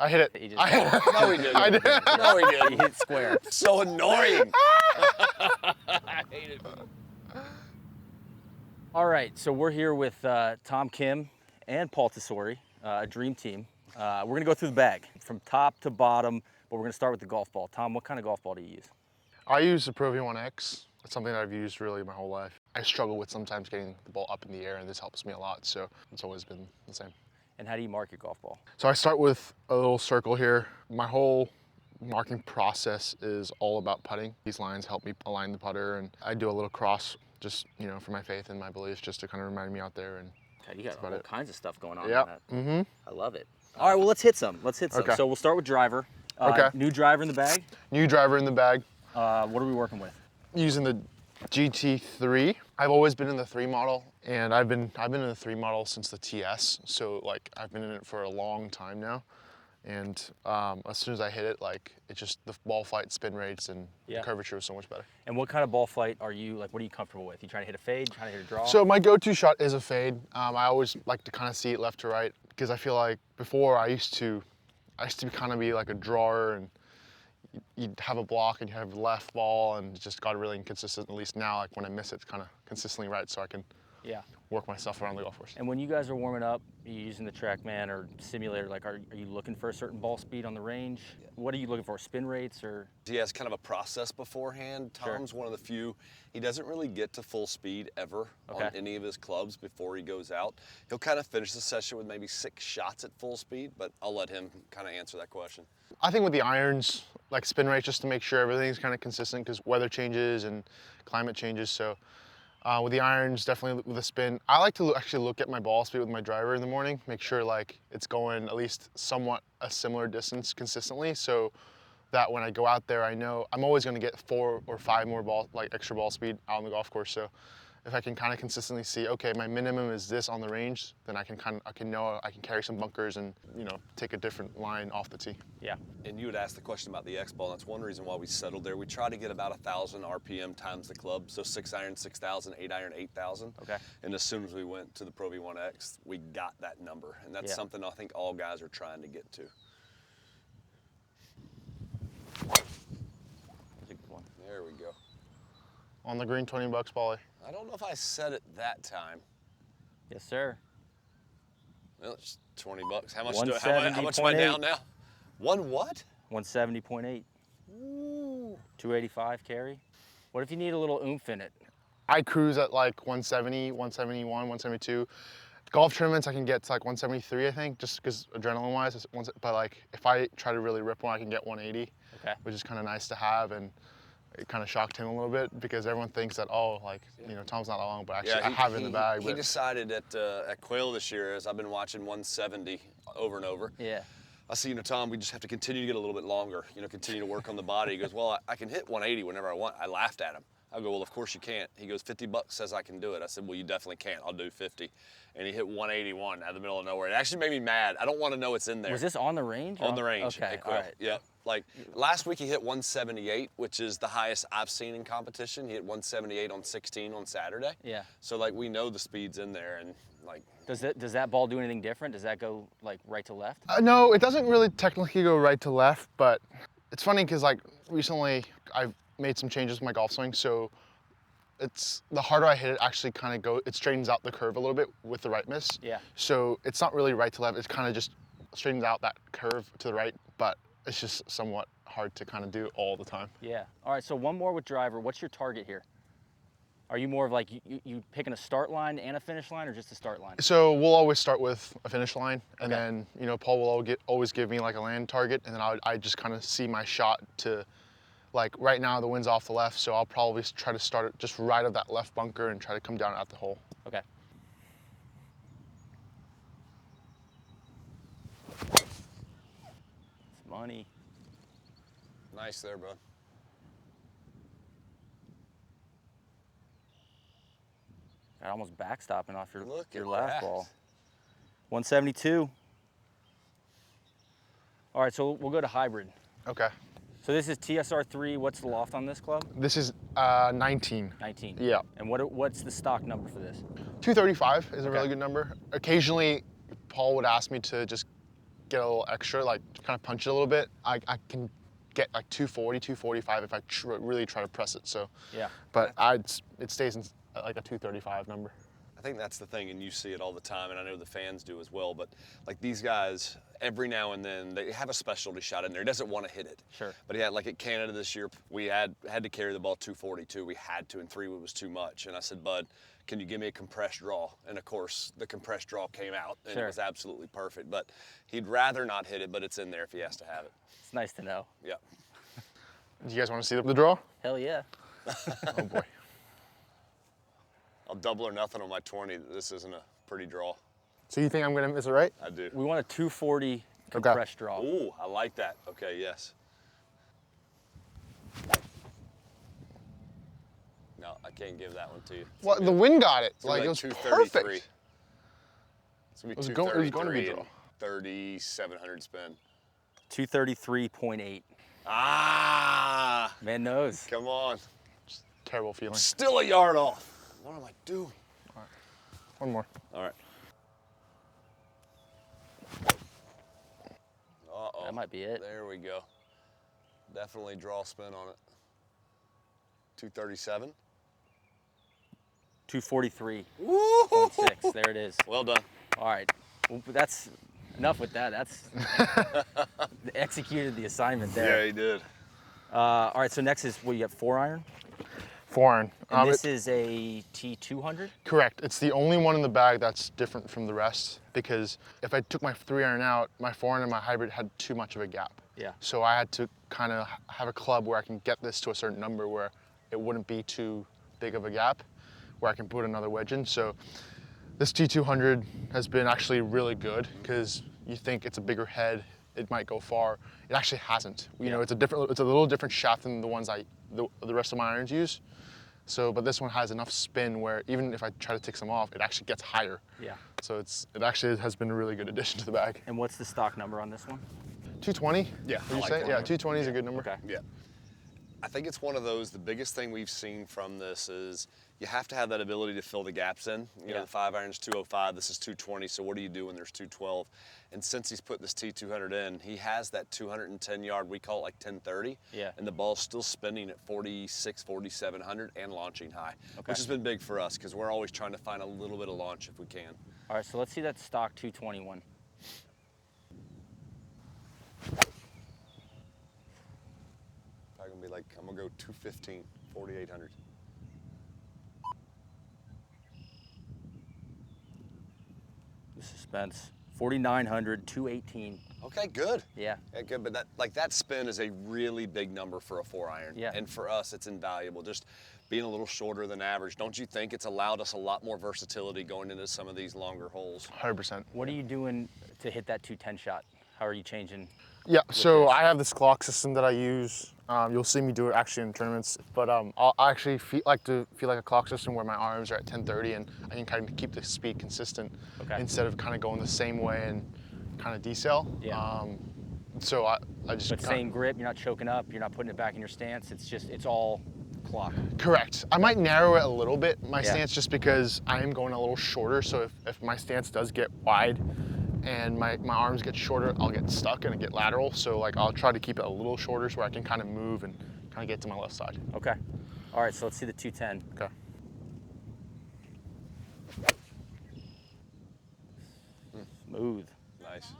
I hit it. He just, No, he didn't. I did. No, he didn't. he hit square. So annoying. I hate it. All right, so we're here with Tom Kim and Paul Tesori, a dream team. We're gonna go through the bag from top to bottom, but we're gonna start with the golf ball. Tom, what kind of golf ball do you use? I use the Pro V1X. It's something that I've used really my whole life. I struggle with sometimes getting the ball up in the air, and this helps me a lot, so it's always been the same. And how do you mark your golf ball? So I start with a little circle here. My whole marking process is all about putting. These lines help me align the putter, and I do a little cross just, you know, for my faith and my beliefs, just to kind of remind me out there. And God, you got all kinds of stuff going on. Yeah. I love it. All right, well, let's hit some. Okay. So we'll start with driver. Okay. New driver in the bag. New driver in the bag. What are we working with? Using the GT3. I've always been in the 3 model, and I've been in the 3 model since the TS, so like I've been in it for a long time now. And as soon as I hit it, like it just, the ball flight, spin rates, and the curvature was so much better. And what kind of ball flight are you, like, what are you comfortable with? You trying to hit a fade, trying to hit a draw? So my go-to shot is a fade. I always like to kind of see it left to right, because I feel like before I used to kind of be like a drawer, and you'd have a block and you have left ball, and it just got really inconsistent. At least now, like when I miss it, it's kind of consistently right, so I can work myself around the golf course. And when you guys are warming up, are you using the TrackMan or simulator, like are you looking for a certain ball speed on the range? What are you looking for, spin rates or? He has kind of a process beforehand. Tom's one of the few, he doesn't really get to full speed ever on any of his clubs before he goes out. He'll kind of finish the session with maybe 6 shots at full speed, but I'll let him kind of answer that question. I think with the irons, like spin rate, just to make sure everything's kind of consistent, because weather changes and climate changes. So with the irons, definitely with the spin. I like to actually look at my ball speed with my driver in the morning, make sure like it's going at least somewhat a similar distance consistently, so that when I go out there, I know I'm always going to get 4 or 5 more extra ball speed out on the golf course. So if I can kind of consistently see, okay, my minimum is this on the range, then I can know I can carry some bunkers and, you know, take a different line off the tee. Yeah. And you had asked the question about the X ball. That's one reason why we settled there. We try to get about 1,000 RPM times the club. So 6 iron 6,000, 8 iron 8,000. Okay. And as soon as we went to the Pro V1X, we got that number, and that's something I think all guys are trying to get to. There we go. On the green, $20, Paulie. I don't know if I said it that time. Yes, sir. Well, it's $20. How much am I down now? One what? 170.8. Ooh. 285 carry. What if you need a little oomph in it? I cruise at like 170, 171, 172. Golf tournaments, I can get to like 173, I think, just because adrenaline-wise. But like, if I try to really rip one, I can get 180, which is kind of nice to have. And it kind of shocked him a little bit, because everyone thinks that, oh, like, you know, Tom's not that long, but actually I have it in the bag. He decided at Quail this year, as I've been watching 170 over and over. Yeah. I see, you know, Tom, we just have to continue to get a little bit longer, you know, continue to work on the body. He goes, well, I can hit 180 whenever I want. I laughed at him. I go, well, of course you can't. He goes, $50 says I can do it. I said, well, you definitely can't. I'll do 50. And he hit 181 out of the middle of nowhere. It actually made me mad. I don't want to know it's in there. Was this on the range? On the range. Okay, all right. Yeah. Like last week he hit 178, which is the highest I've seen in competition. He hit 178 on 16 on Saturday. Yeah. So like we know the speed's in there, and like. Does that ball do anything different? Does that go like right to left? No, it doesn't really technically go right to left, but it's funny because like recently I've made some changes with my golf swing, so it's the harder I hit it, actually kind of it straightens out the curve a little bit with the right miss. Yeah. So it's not really right to left. It's kind of just straightens out that curve to the right, but it's just somewhat hard to kind of do all the time. Yeah. All right, so one more with driver. What's your target here? Are you more of like, you picking a start line and a finish line, or just a start line? So we'll always start with a finish line, and then, you know, Paul will always give me like a land target, and then I just kind of see my shot to, like right now the wind's off the left, so I'll probably try to start it just right of that left bunker and try to come down at the hole. Okay. It's money. Nice there, bud. Got almost backstopping off your at last that. ball. 172. All right, so we'll go to hybrid. Okay. So this is TSR3. What's the loft on this club? This is 19. 19. Yeah. And what's the stock number for this? 235 is a really good number. Occasionally, Paul would ask me to just get a little extra, like kind of punch it a little bit, I can get like 240, 245 if I really try to press it. So Yeah. but it stays in like a 235 number. I think that's the thing, and you see it all the time, and I know the fans do as well, but like these guys, every now and then, they have a specialty shot in there. He doesn't want to hit it. Sure. But he had, like at Canada this year, we had to carry the ball 242. We had to, and 3-wood was too much. And I said, Bud, can you give me a compressed draw? And of course, the compressed draw came out, and Sure. it was absolutely perfect. But he'd rather not hit it, but it's in there if he has to have it. It's nice to know. Yeah. Do you guys want to see the draw? Hell yeah. Oh boy. I'll double or nothing on my 20. This isn't a pretty draw. So you think I'm gonna miss it, right? I do. We want a 240 compressed draw. Ooh, I like that. Okay, yes. No, I can't give that one to you. Well, the wind got it. It's gonna Like be it was 233. perfect. It's gonna be It was going to be a 233 draw. and 3,700 spin. 233.8. Ah, Man knows. come on. Terrible feeling. Still a yard off. What am I doing? One more. All right. Uh-oh. That might be it. There we go. Definitely draw spin on it. 237. 243.6. Woo! There it is. Well done. All right. Well, that's enough with that. That's executed the assignment there. Yeah, he did. All right. So next is what you got, 4-iron, 4-iron. and this is a T200. Correct. It's the only one in the bag that's different from the rest because if I took my 3-iron out, my 4-iron and my hybrid had too much of a gap. Yeah. So I had to kind of have a club where I can get this to a certain number where it wouldn't be too big of a gap, where I can put another wedge in. So this T200 has been actually really good because you think it's a bigger head, it might go far. It actually hasn't. You know, it's a little different shaft than the ones the rest of my irons use. So, but this one has enough spin where even if I try to take some off, it actually gets higher. Yeah. So it actually has been a really good addition to the bag. And what's the stock number on this one? 220? Yeah, Would I you like say? that Yeah, number. 220 is a good number. Okay. Yeah. I think it's one of those, the biggest thing we've seen from this is you have to have that ability to fill the gaps in. You know, the 5-iron's 205, this is 220, so what do you do when there's 212? And since he's put this T200 in, he has that 210 yard, we call it like 1030. Yeah. And the ball's still spinning at 46, 4,700 and launching high, Okay. which has been big for us because we're always trying to find a little bit of launch if we can. All right. So let's see that stock 221. Probably gonna be like, I'm gonna go 215, 4,800. The suspense. 4,900, 218. Okay, good. Yeah. Yeah, good, but that spin is a really big number for a 4-iron. Yeah. And for us, it's invaluable. Just being a little shorter than average. Don't you think it's allowed us a lot more versatility going into some of these longer holes? 100%. What are you doing to hit that 210 shot? How are you changing? Yeah, so this? I have this clock system that I use. You'll see me do it actually in tournaments, but I actually feel like a clock system where my arms are at 1030 and I can kind of keep the speed consistent instead of kind of going the same way and kind of decel. Yeah. So I just But same grip, you're not choking up, you're not putting it back in your stance. It's all clock. Correct. I might narrow it a little bit, my Yeah. stance, just because I am going a little shorter. So if my stance does get wide and my arms get shorter, I'll get stuck and get lateral. So like I'll try to keep it a little shorter so I can kind of move and kind of get to my left side. Okay. All right, so let's see the 210. Okay. Smooth. Nice.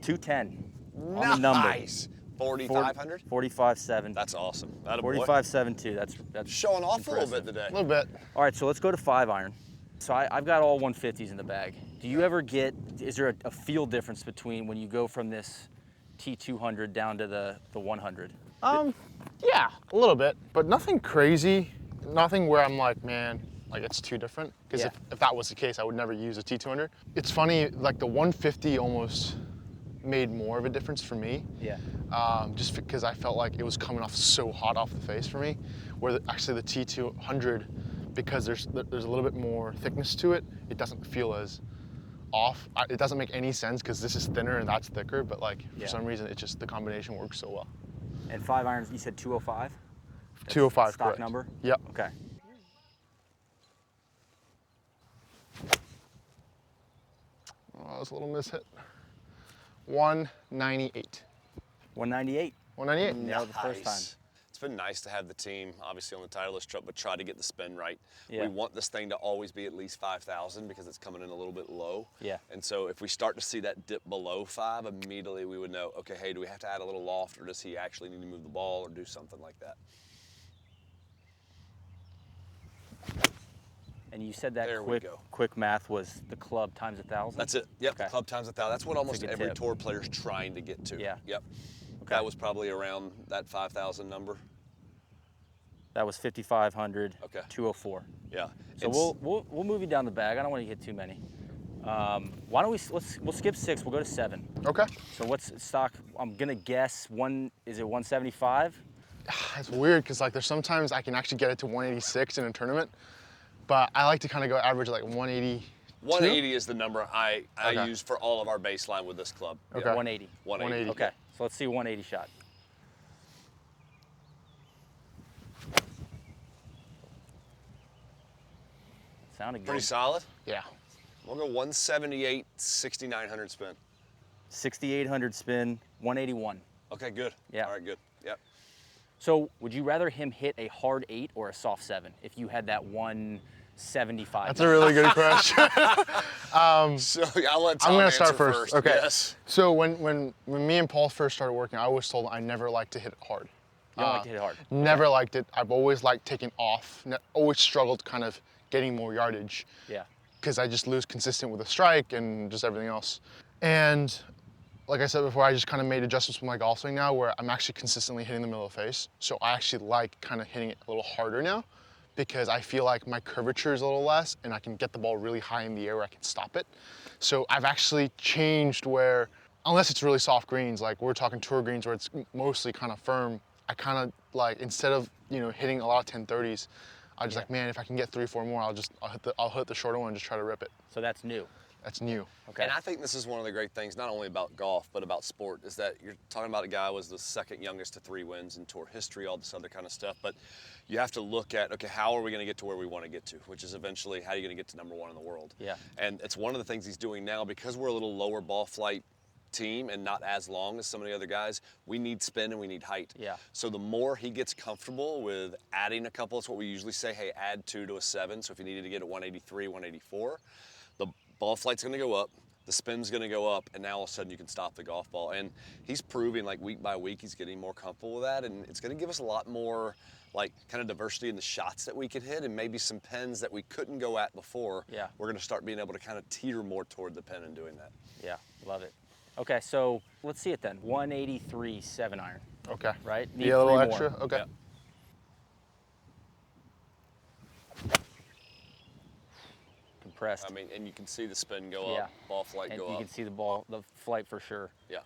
$210 on the number. Nice. 4,500? 45.7. That's awesome. That boy. 45.72. That's Showing off a little bit impressive. today. A little bit. All right, so let's go to 5-iron. So I've got all 150s in the bag. Do you ever is there a feel difference between when you go from this T200 down to the 100? Yeah, a little bit, but nothing crazy. Nothing where I'm like, man, like it's too different. Because Yeah. if that was the case, I would never use a T200. It's funny, like the 150 almost made more of a difference for me. Yeah. Just because I felt like it was coming off so hot off the face for me. Where actually the T200, because there's a little bit more thickness to it, it doesn't feel as off. It doesn't make any sense because this is thinner and that's thicker, but like for some reason, it just, the combination works so well. And 5-irons, you said 205? 205, Stock correct. number? Yep. Okay. was a little mishit. 198. 198. 198. Nailed the first time. It's been nice to have the team, obviously on the Titleist truck, but try to get the spin right. Yeah. We want this thing to always be at least 5,000 because it's coming in a little bit low. Yeah. And so if we start to see that dip below 5, immediately we would know, okay, hey, do we have to add a little loft, or does he actually need to move the ball or do something like that? And you said that There we go. quick math was the club times 1,000? That's it. Yep. Okay. Club times 1,000. That's what almost good every tip. tour player's trying to get to. Yeah. Yep. Okay. That was probably around that 5,000 number. That was 5,500. Okay. 204. Yeah. So we'll move you down the bag. I don't want to hit too many. Why don't we'll skip 6. We'll go to 7. Okay. So what's stock? I'm gonna guess is it 175? It's weird because like there's sometimes I can actually get it to 186 in a tournament, but I like to kind of go average like 180. 180 is the number I Okay. use for all of our baseline with this club. Okay. 180. 180. 180. Okay. So let's see 180 shot. Sounded good. Pretty solid. Yeah. We'll go 178, 6,900 spin. 6,800 spin, 181. Okay, good. Yeah. All right, good. Yep. So would you rather him hit a hard 8 or a soft 7 if you had that 175? That's a really good question. So I'll let Tom I'm gonna answer start first. Okay. Yes. So when me and Paul first started working, I was told I never liked to hit it hard. You don't like to hit it hard. Never liked it. I've always liked taking off. Always struggled kind of getting more yardage. Yeah. Because I just lose consistent with the strike and just everything else. And like I said before, I just kind of made adjustments with my golf swing now where I'm actually consistently hitting the middle of the face. So I actually like kind of hitting it a little harder now because I feel like my curvature is a little less and I can get the ball really high in the air where I can stop it. So I've actually changed where, unless it's really soft greens, like we're talking tour greens where it's mostly kind of firm, I kind of like, instead of, hitting a lot of 1030s, I just like, man, if I can get 3 or 4 more, I'll hit the shorter one and just try to rip it. So that's new. That's new. Okay. And I think this is one of the great things, not only about golf, but about sport, is that you're talking about a guy who was the second youngest to 3 wins in tour history, all this other kind of stuff. But you have to look at, okay, how are we going to get to where we want to get to, which is eventually how are you going to get to number 1 in the world? Yeah. And it's one of the things he's doing now because we're a little lower ball flight team and not as long as some of the other guys, we need spin and we need height. Yeah. So the more he gets comfortable with adding a couple, it's what we usually say, hey, add 2 to a 7. So if you needed to get at 183, 184, the ball flight's going to go up, the spin's going to go up, and now all of a sudden you can stop the golf ball. And he's proving like week by week he's getting more comfortable with that, and it's going to give us a lot more like kind of diversity in the shots that we can hit and maybe some pins that we couldn't go at before. Yeah. We're going to start being able to kind of teeter more toward the pin and doing that. Yeah, love it. Okay, so let's see it then. 183 7-iron, Okay. right? Need Yeah, a little 3 extra. more. Okay. Yeah. Compressed. I mean, and you can see the spin go Yeah. up, ball flight And go you up. can see the flight for sure. Yeah.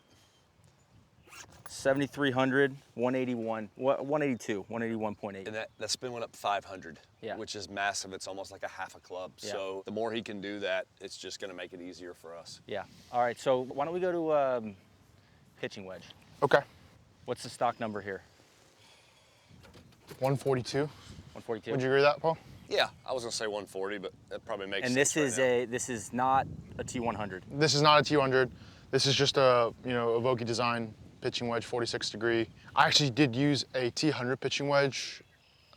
7,300, 181, 182, 181.8. And that spin went up 500, Yeah. which is massive. It's almost like a half a club. Yeah. So the more he can do that, it's just going to make it easier for us. Yeah. All right, so why don't we go to pitching wedge? Okay. What's the stock number here? 142. 142. Would you agree with that, Paul? Yeah, I was going to say 140, but that probably makes And sense. this is not a T100. This is not a T100. This is just a Evoke design pitching wedge, 46 degree. I actually did use a T100 pitching wedge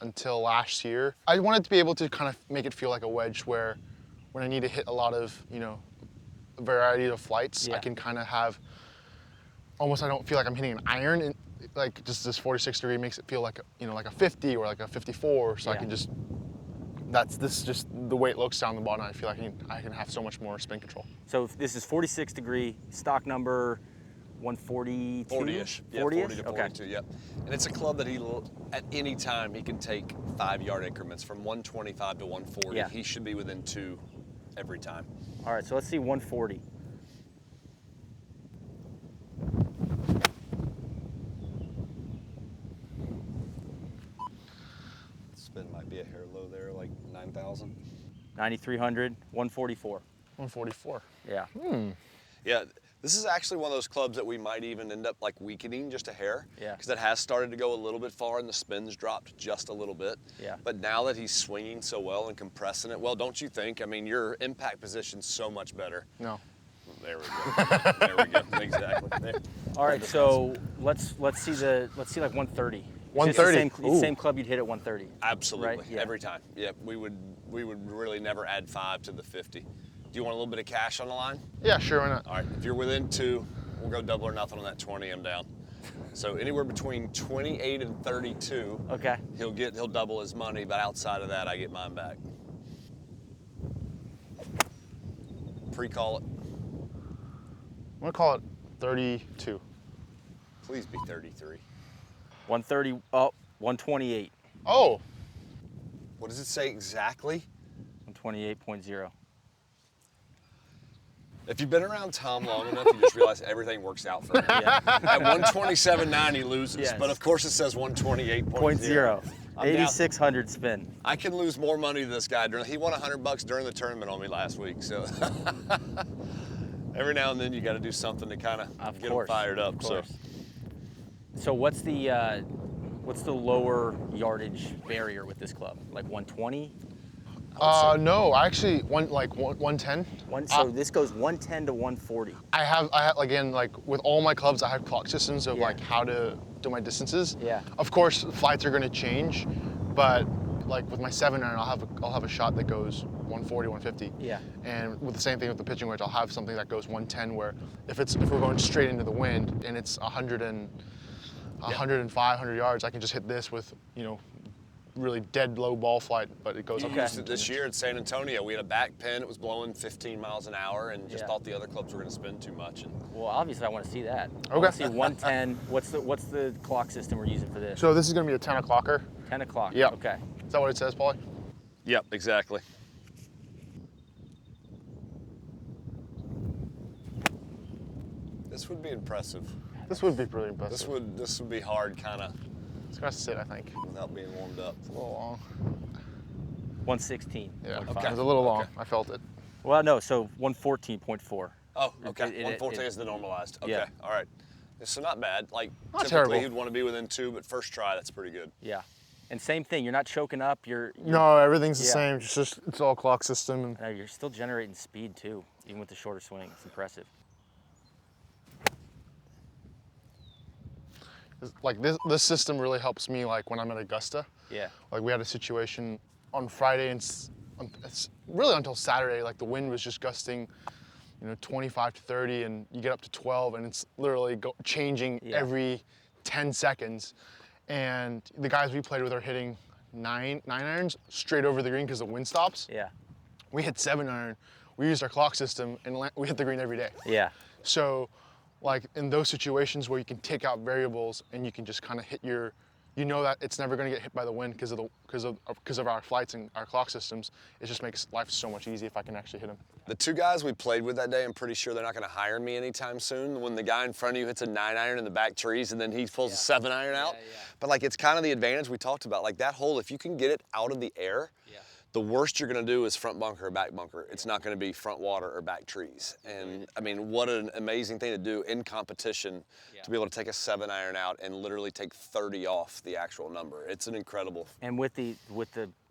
until last year. I wanted to be able to kind of make it feel like a wedge where when I need to hit a lot of, a variety of flights, Yeah. I can kind of have, almost I don't feel like I'm hitting an iron. And like just this 46 degree makes it feel like like a 50 or like a 54. So I Yeah. can just, this is just the way it looks down the bottom. I feel like I can have so much more spin control. So this is 46 degree, stock number 142? 40-ish. Yeah, 40-ish? 40 to Okay. 42, yep. And it's a club that at any time, he can take 5-yard increments from 125 to 140. Yeah. He should be within 2 every time. All right, so let's see 140. Spin might be a hair low there, like 9,000. 9,300, 144. 144. Yeah. Yeah, this is actually one of those clubs that we might even end up like weakening just a hair. Yeah. Because it has started to go a little bit far and the spin's dropped just a little bit. Yeah. But now that he's swinging so well and compressing it well, don't you think? I mean, your impact position's so much better. No. There we go. There we go. Exactly. There. All right, so let's see like 130. 130. Same club you'd hit at 130. Absolutely. Right? Yeah. Every time. Yep. We would really never add 5 to the 50. Do you want a little bit of cash on the line? Yeah, sure, why not? All right. If you're within 2, we'll go double or nothing on that 20. I'm down. So anywhere between 28 and 32. Okay. He'll double his money, but outside of that, I get mine back. Pre-call it. I'm gonna call it 32. Please be 33. 130. Oh, 128. Oh, What does it say exactly? 128.0. If you've been around Tom long enough, you just realize everything works out for him. Yeah. At 127.9, he loses, Yes. but of course it says 128.0. 0. I'm down. 8,600 spin. I can lose more money to this guy. He won $100 during the tournament on me last week, so every now and then you got to do something to kind of get him fired up. Of course. So what's the lower yardage barrier with this club? Like 120? no, I actually 110. So this goes 110 to 140. I have again, like with all my clubs, I have clock systems of like how to do my distances. Yeah. Of course, flights are gonna change, but like with my 7-iron, I'll have a shot that goes 140, 150. Yeah. And with the same thing with the pitching wedge, I'll have something that goes 110. Where if we're going straight into the wind and it's 105, 100 yards, I can just hit this with really dead low ball flight, but it goes You up. used it this year at San Antonio. We had a back pin. It was blowing 15 miles an hour, and just thought the other clubs were going to spin too much. And Well, obviously I want to see that. I Okay. want to see 110. What's the clock system we're using for this? So this is gonna be a 10 o'clocker. 10 o'clock. Yeah. Okay. Is that what it says, Paulie? Yep, exactly. This would be impressive. This would be pretty impressive. This would be hard, kind of, It's gonna sit, I think. without being warmed up. It's a little long. 116. Yeah. Okay. It was a little long. Okay. I felt it. Well, no. So 114.4. Oh, okay. It- 114 is the normalized. Okay, Yeah. all right. So not bad. Like Not typically terrible. you'd want to be within 2, but first try, that's pretty good. Yeah. And same thing. You're not choking up. You're No, everything's the Yeah. same. It's all clock system. And You're still generating speed too, even with the shorter swing. It's impressive. like this system really helps me like when I'm at Augusta. Yeah. Like we had a situation on Friday and it's really until Saturday. Like the wind was just gusting, 25 to 30, and you get up to 12, and it's literally changing every 10 seconds. And the guys we played with are hitting nine irons straight over the green because the wind stops. Yeah. We hit 7-iron. We used our clock system, and we hit the green every day. Yeah. So, like in those situations where you can take out variables and you can just kind of hit that it's never going to get hit by the wind because of our flights and our clock systems. It just makes life so much easier if I can actually hit them. The 2 guys we played with that day, I'm pretty sure they're not going to hire me anytime soon. When the guy in front of you hits a 9-iron in the back trees and then he pulls a 7-iron out. Yeah. But like it's kind of the advantage we talked about. Like that hole, if you can get it out of the air, the worst you're going to do is front bunker or back bunker. It's not going to be front water or back trees. And I mean, what an amazing thing to do in competition to be able to take a 7-iron out and literally take 30 off the actual number. It's an incredible. And with the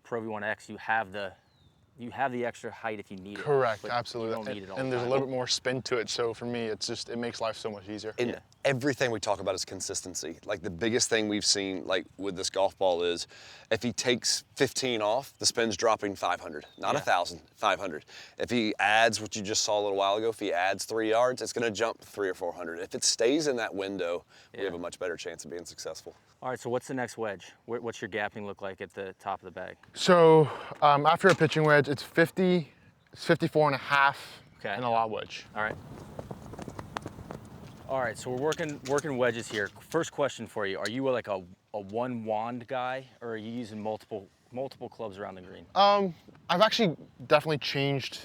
Pro V1X, you have the extra height if you need it. Correct, but absolutely. You don't need it all and the there's a time. little bit more spin to it. So for me, it makes life so much easier. And everything we talk about is consistency. Like the biggest thing we've seen like with this golf ball is if he takes 15 off, the spin's dropping 500, not 1,000, 500. If he adds what you just saw a little while ago, if he adds 3 yards, it's gonna jump 300 or 400. If it stays in that window, we have a much better chance of being successful. All right, so what's the next wedge? What's your gapping look like at the top of the bag? So after a pitching wedge, it's 50, it's 54 and a half, Okay. and a lob wedge. All right. All right, so we're working wedges here. First question for you: are you like a one wand guy, or are you using multiple clubs around the green? I've actually definitely changed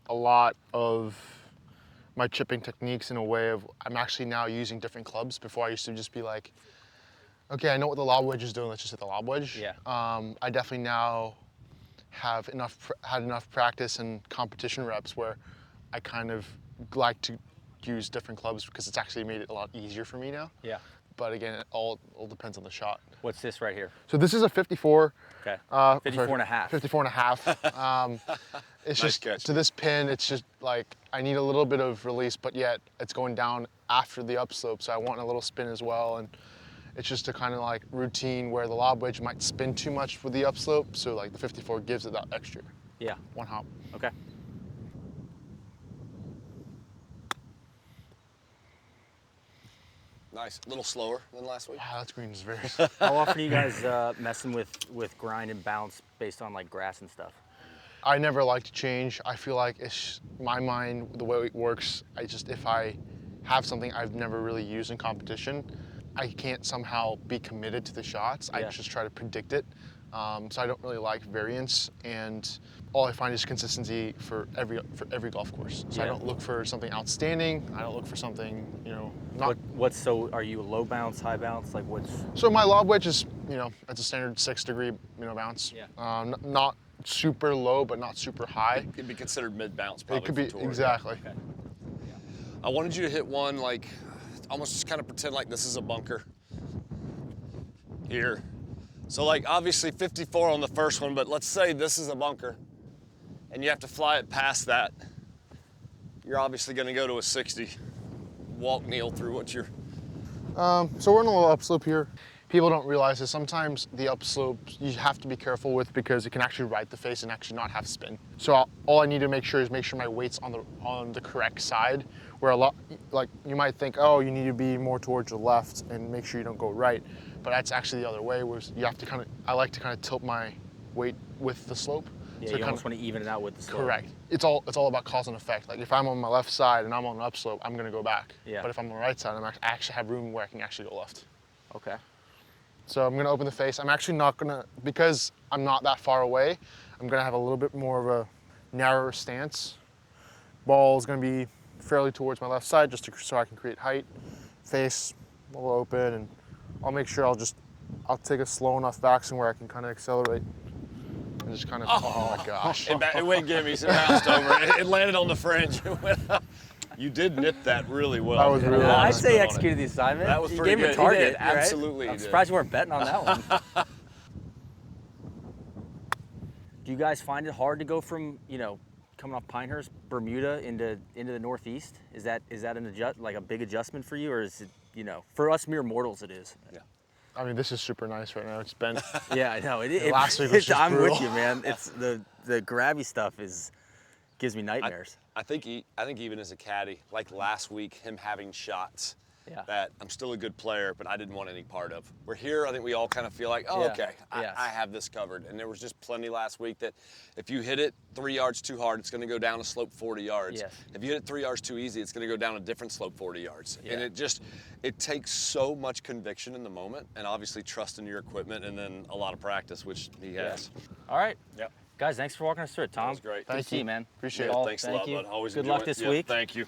a lot of my chipping techniques in a way of I'm actually now using different clubs. Before I used to just be like, okay, I know what the lob wedge is doing, let's just hit the lob wedge. Yeah. I definitely now have had enough practice and competition reps where I kind of like to use different clubs because it's actually made it a lot easier for me now. Yeah. But again, it all depends on the shot. What's this right here? So this is a 54. Okay. Sorry, 54 and a half. 54 and a half. It's Nice just catch. to this pin, it's just like I need a little bit of release, but yet it's going down after the upslope, so I want a little spin as well. And it's just a kind of like routine where the lob wedge might spin too much with the upslope, so like the 54 gives it that extra Yeah. one hop. Okay. Nice. A little slower than last week. Wow, that green is very. How often are you guys messing with grind and bounce based on like grass and stuff? I never like to change. I feel like it's my mind, the way it works. If I have something I've never really used in competition, I can't somehow be committed to the shots. I Yeah. just try to predict it. So I don't really like variance, and all I find is consistency for every golf course. So I Yeah. don't look for something outstanding. I don't look for something, not. So are you a low bounce, high bounce? Like what's? So my lob wedge is, it's a standard 6-degree, bounce. Yeah. Not super low, but not super high. It could be considered mid-bounce probably It could for be, tour. exactly. Okay. I wanted you to hit one like, almost just kind of pretend like this is a bunker. Here. So like obviously 54 on the first one, but let's say this is a bunker and you have to fly it past that. You're obviously gonna go to a 60. Walk Neil through what you're. So we're in a little upslope here. People don't realize that sometimes the upslope you have to be careful with because it can actually right the face and actually not have spin. So all I need to make sure my weight's on the correct side. Where you might think, oh, you need to be more towards the left and make sure you don't go right, but that's actually the other way. Where you have to I like to kind of tilt my weight with the slope. Yeah, so you almost want to even it out with the slope. Correct. It's all about cause and effect. Like if I'm on my left side and I'm on an upslope, I'm gonna go back. Yeah. But if I'm on the right side, I actually have room where I can actually go left. Okay. So I'm gonna open the face. I'm actually not gonna, because I'm not that far away, I'm gonna have a little bit more of a narrower stance. Ball is gonna be fairly towards my left side so I can create height. Face a little open, and I'll make sure I'll take a slow enough backswing where I can kind of accelerate. And just kind of, oh my gosh. It went gimmies, it bounced over. It landed on the fringe. It went up. You did nip that really well. That was really Yeah, I'd nice. say executed the assignment. That was you pretty gave him good. a target. He did. right? Absolutely, he I'm did. surprised you weren't betting on that one. Do you guys find it hard to go from coming off Pinehurst, Bermuda into the Northeast? Is that a big adjustment for you, or is it for us mere mortals it is? Yeah. I mean, this is super nice right now. It's been, Yeah, I know. Last week was just I'm brutal. with you, man. It's the grabby stuff gives me nightmares. I think even as a caddy, like last week, him having shots Yeah. that I'm still a good player, but I didn't want any part of. We're here, I think we all kind of feel like, oh, Yeah. okay, Yes. I have this covered. And there was just plenty last week that if you hit it 3 yards too hard, it's gonna go down a slope 40 yards. Yes. If you hit it 3 yards too easy, it's gonna go down a different slope 40 yards. Yeah. And it takes so much conviction in the moment, and obviously trust in your equipment, and then a lot of practice, which he has. All right. Yep. Guys, thanks for walking us through it, Tom. was great. Good to Thank see you, you. man. Appreciate Yeah, it. Paul, thanks a thank lot, you. bud. Always Good enjoy luck it. this Yeah, week. Thank you.